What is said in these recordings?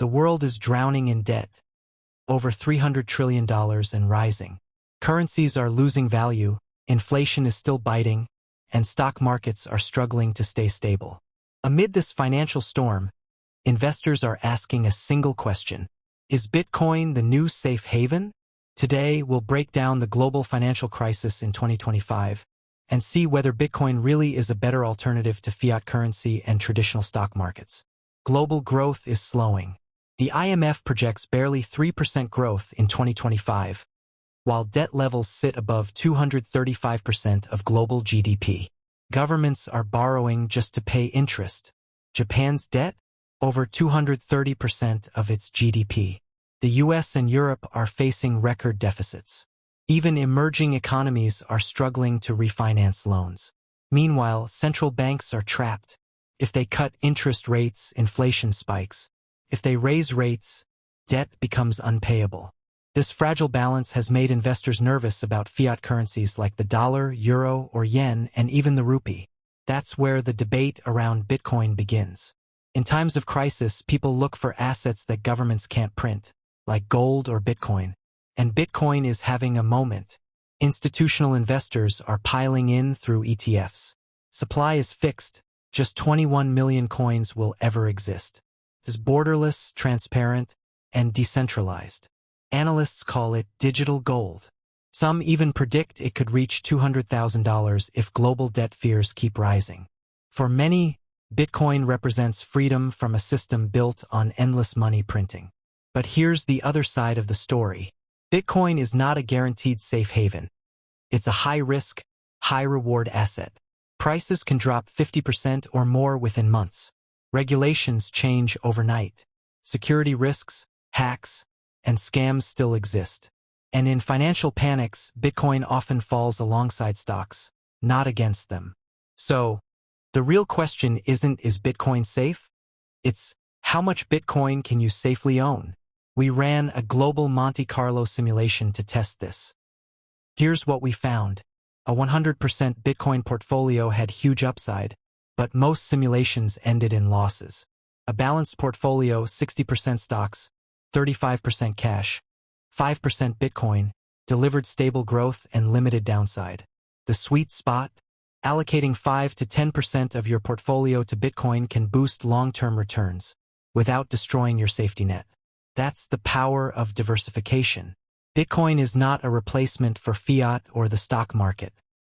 The world is drowning in debt, over $300 trillion and rising. Currencies are losing value, inflation is still biting, and stock markets are struggling to stay stable. Amid this financial storm, investors are asking a single question: is Bitcoin the new safe haven? Today, we'll break down the global financial crisis in 2025 and see whether Bitcoin really is a better alternative to fiat currency and traditional stock markets. Global growth is slowing. The IMF projects barely 3% growth in 2025, while debt levels sit above 235% of global GDP. Governments are borrowing just to pay interest. Japan's debt? Over 230% of its GDP. The US and Europe are facing record deficits. Even emerging economies are struggling to refinance loans. Meanwhile, central banks are trapped. If they cut interest rates, inflation spikes. If they raise rates, debt becomes unpayable. This fragile balance has made investors nervous about fiat currencies like the dollar, euro, or yen, and even the rupee. That's where the debate around Bitcoin begins. In times of crisis, people look for assets that governments can't print, like gold or Bitcoin. And Bitcoin is having a moment. Institutional investors are piling in through ETFs. Supply is fixed. Just 21 million coins will ever exist. It is borderless, transparent, and decentralized. Analysts call it digital gold. Some even predict it could reach $200,000 if global debt fears keep rising. For many, Bitcoin represents freedom from a system built on endless money printing. But here's the other side of the story. Bitcoin is not a guaranteed safe haven. It's a high-risk, high-reward asset. Prices can drop 50% or more within months. Regulations change overnight. Security risks, hacks, and scams still exist. And in financial panics, Bitcoin often falls alongside stocks, not against them. So, the real question isn't, is Bitcoin safe? It's, how much Bitcoin can you safely own? We ran a global Monte Carlo simulation to test this. Here's what we found. A 100% Bitcoin portfolio had huge upside, but most simulations ended in losses. A balanced portfolio, 60% stocks, 35% cash, 5% Bitcoin, delivered stable growth and limited downside. The sweet spot? Allocating 5 to 10% of your portfolio to Bitcoin can boost long-term returns without destroying your safety net. That's the power of diversification. Bitcoin is not a replacement for fiat or the stock market.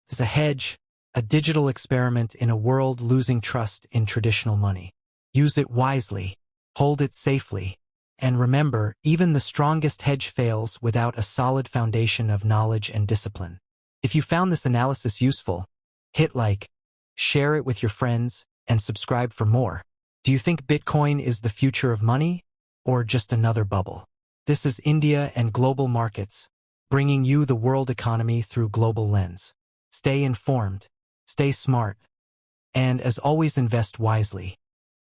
It's a hedge, a digital experiment in a world losing trust in traditional money. Use it wisely, hold it safely, and remember, even the strongest hedge fails without a solid foundation of knowledge and discipline. If you found this analysis useful, hit like, share it with your friends, and subscribe for more. Do you think Bitcoin is the future of money, or just another bubble? This is India and Global Markets, bringing you the world economy through global lens. Stay informed, stay smart, and as always, invest wisely.